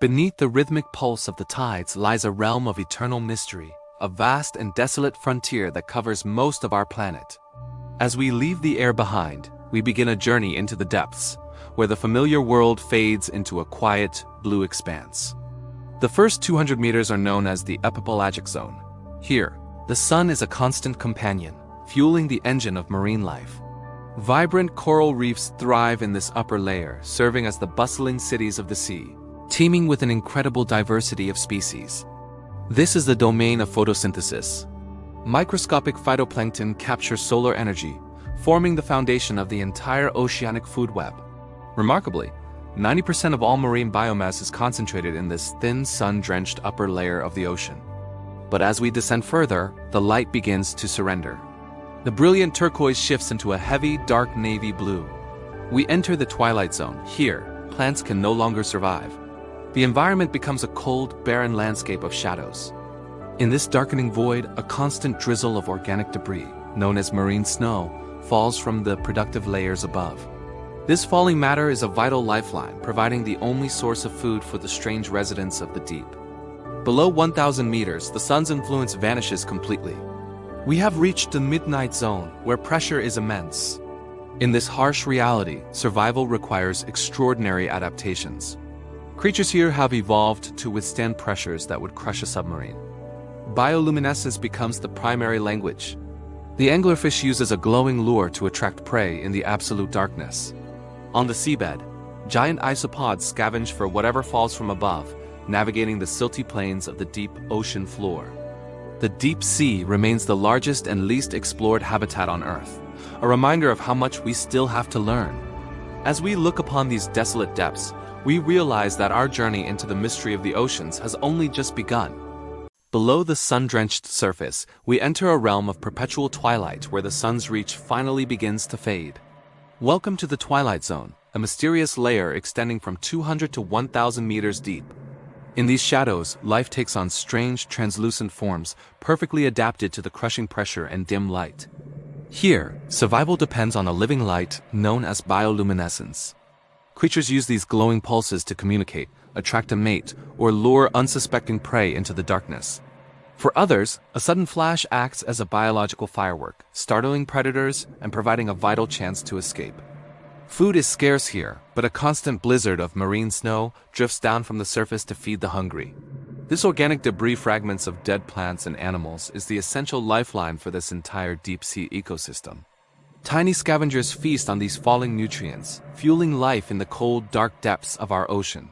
Beneath the rhythmic pulse of the tides lies a realm of eternal mystery, a vast and desolate frontier that covers most of our planet. As we leave the air behind, we begin a journey into the depths, where the familiar world fades into a quiet, blue expanse. The first 200 meters are known as the epipelagic zone. Here, the sun is a constant companion, fueling the engine of marine life. Vibrant coral reefs thrive in this upper layer, serving as the bustling cities of the sea, teeming with an incredible diversity of species. This is the domain of photosynthesis. Microscopic phytoplankton capture solar energy, forming the foundation of the entire oceanic food web. Remarkably, 90% of all marine biomass is concentrated in this thin, sun-drenched upper layer of the ocean. But as we descend further, the light begins to surrender. The brilliant turquoise shifts into a heavy, dark navy blue. We enter the twilight zone. Here, plants can no longer survive. The environment becomes a cold, barren landscape of shadows. In this darkening void, a constant drizzle of organic debris, known as marine snow, falls from the productive layers above. This falling matter is a vital lifeline, providing the only source of food for the strange residents of the deep. Below 1,000 meters, the sun's influence vanishes completely. We have reached the midnight zone, where pressure is immense. In this harsh reality, survival requires extraordinary adaptations. Creatures here have evolved to withstand pressures that would crush a submarine. Bioluminescence becomes the primary language. The anglerfish uses a glowing lure to attract prey in the absolute darkness. On the seabed, giant isopods scavenge for whatever falls from above, navigating the silty plains of the deep ocean floor. The deep sea remains the largest and least explored habitat on Earth, a reminder of how much we still have to learn. As we look upon these desolate depths, we realize that our journey into the mystery of the oceans has only just begun. Below the sun-drenched surface, we enter a realm of perpetual twilight where the sun's reach finally begins to fade. Welcome to the Twilight Zone, a mysterious layer extending from 200 to 1,000 meters deep. In these shadows, life takes on strange, translucent forms, perfectly adapted to the crushing pressure and dim light. Here, survival depends on a living light known as bioluminescence. Creatures use these glowing pulses to communicate, attract a mate, or lure unsuspecting prey into the darkness. For others, a sudden flash acts as a biological firework, startling predators and providing a vital chance to escape. Food is scarce here, but a constant blizzard of marine snow drifts down from the surface to feed the hungry. This organic debris, fragments of dead plants and animals, is the essential lifeline for this entire deep-sea ecosystem. Tiny scavengers feast on these falling nutrients, fueling life in the cold, dark depths of our ocean.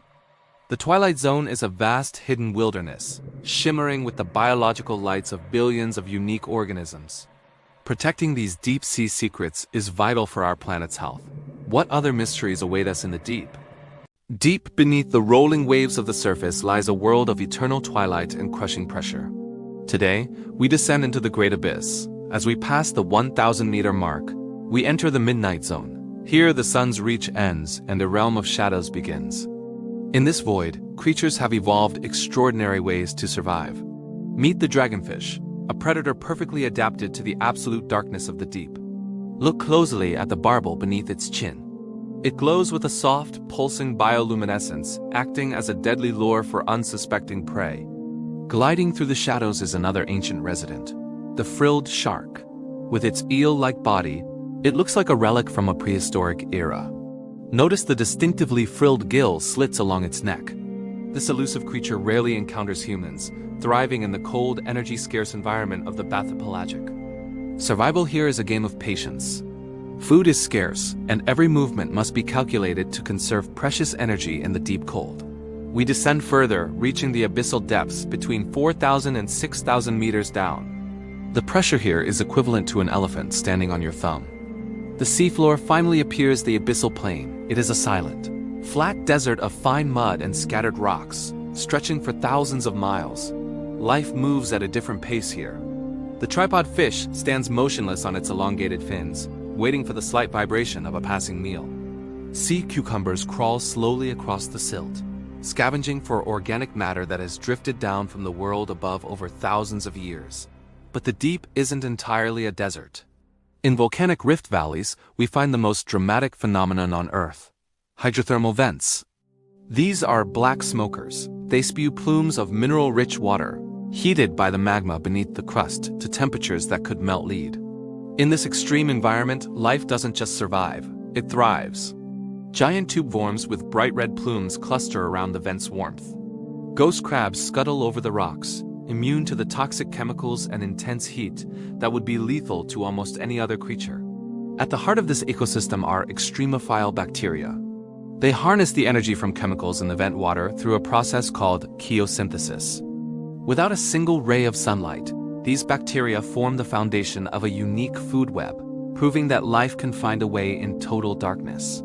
The Twilight Zone is a vast, hidden wilderness, shimmering with the biological lights of billions of unique organisms. Protecting these deep-sea secrets is vital for our planet's health. What other mysteries await us in the deep? Deep beneath the rolling waves of the surface lies a world of eternal twilight and crushing pressure. Today, we descend into the great abyss. As we pass the 1,000-meter mark, we enter the midnight zone. Here, the sun's reach ends and a realm of shadows begins. In this void, creatures have evolved extraordinary ways to survive. Meet the dragonfish, a predator perfectly adapted to the absolute darkness of the deep. Look closely at the barbel beneath its chin. It glows with a soft, pulsing bioluminescence, acting as a deadly lure for unsuspecting prey. Gliding through the shadows is another ancient resident, the frilled shark. With its eel-like body, it looks like a relic from a prehistoric era. Notice the distinctively frilled gill slits along its neck. This elusive creature rarely encounters humans, thriving in the cold, energy-scarce environment of the bathypelagic. Survival here is a game of patience. Food is scarce, and every movement must be calculated to conserve precious energy in the deep cold. We descend further, reaching the abyssal depths between 4,000 and 6,000 meters down. The pressure here is equivalent to an elephant standing on your thumb. The seafloor finally appears the abyssal plain. It is a silent, flat desert of fine mud and scattered rocks, stretching for thousands of miles. Life moves at a different pace here. The tripod fish stands motionless on its elongated fins, waiting for the slight vibration of a passing meal. Sea cucumbers crawl slowly across the silt, scavenging for organic matter that has drifted down from the world above over thousands of years. But the deep isn't entirely a desert. In volcanic rift valleys, we find the most dramatic phenomenon on Earth: hydrothermal vents. These are black smokers. They spew plumes of mineral-rich water, heated by the magma beneath the crust to temperatures that could melt lead. In this extreme environment, life doesn't just survive, it thrives. Giant tube worms with bright red plumes cluster around the vent's warmth. Ghost crabs scuttle over the rocks, immune to the toxic chemicals and intense heat that would be lethal to almost any other creature. At the heart of this ecosystem are extremophile bacteria. They harness the energy from chemicals in the vent water through a process called chemosynthesis. Without a single ray of sunlight, these bacteria form the foundation of a unique food web, proving that life can find a way in total darkness.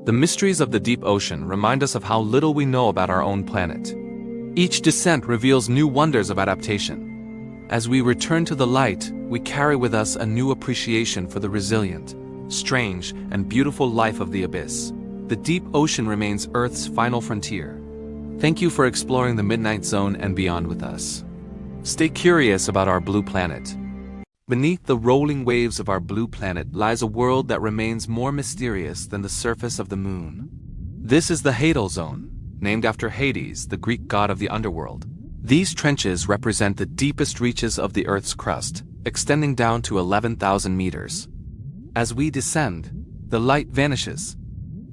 The mysteries of the deep ocean remind us of how little we know about our own planet. Each descent reveals new wonders of adaptation. As we return to the light, we carry with us a new appreciation for the resilient, strange, and beautiful life of the abyss. The deep ocean remains Earth's final frontier. Thank you for exploring the Midnight Zone and beyond with us. Stay curious about our blue planet. Beneath the rolling waves of our blue planet lies a world that remains more mysterious than the surface of the moon. This is the Hadal Zone, named after Hades, the Greek god of the underworld. These trenches represent the deepest reaches of the Earth's crust, extending down to 11,000 meters. As we descend, the light vanishes.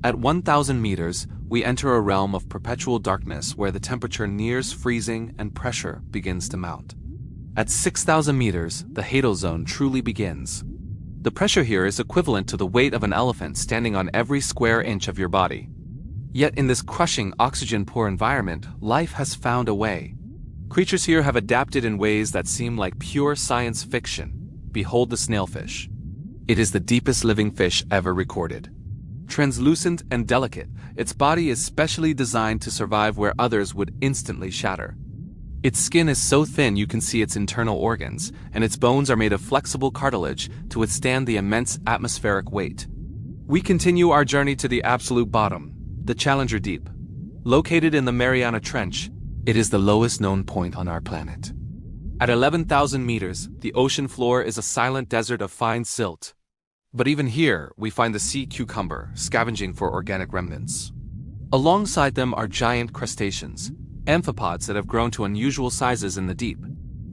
At 1,000 meters, we enter a realm of perpetual darkness where the temperature nears freezing and pressure begins to mount. At 6,000 meters, the Hadal Zone truly begins. The pressure here is equivalent to the weight of an elephant standing on every square inch of your body. Yet in this crushing, oxygen-poor environment, life has found a way. Creatures here have adapted in ways that seem like pure science fiction. Behold the snailfish. It is the deepest living fish ever recorded. Translucent and delicate, its body is specially designed to survive where others would instantly shatter. Its skin is so thin you can see its internal organs, and its bones are made of flexible cartilage to withstand the immense atmospheric weight. We continue our journey to the absolute bottom, the Challenger Deep. Located in the Mariana Trench, it is the lowest known point on our planet. At 11,000 meters, the ocean floor is a silent desert of fine silt. But even here, we find the sea cucumber scavenging for organic remnants. Alongside them are giant crustaceans, amphipods that have grown to unusual sizes in the deep.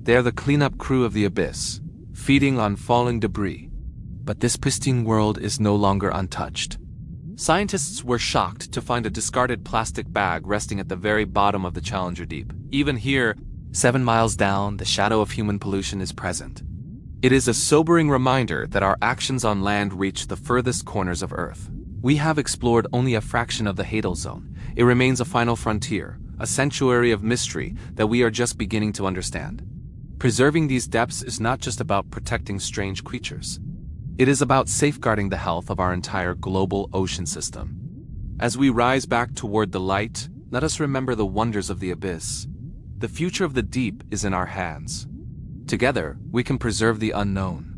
They are the cleanup crew of the abyss, feeding on falling debris. But this pristine world is no longer untouched. Scientists were shocked to find a discarded plastic bag resting at the very bottom of the Challenger Deep. Even here, 7 miles down, the shadow of human pollution is present. It is a sobering reminder that our actions on land reach the furthest corners of Earth. We have explored only a fraction of the Hadal Zone. It remains a final frontier, a sanctuary of mystery that we are just beginning to understand. Preserving these depths is not just about protecting strange creatures. It is about safeguarding the health of our entire global ocean system. As we rise back toward the light, let us remember the wonders of the abyss. The future of the deep is in our hands. Together, we can preserve the unknown.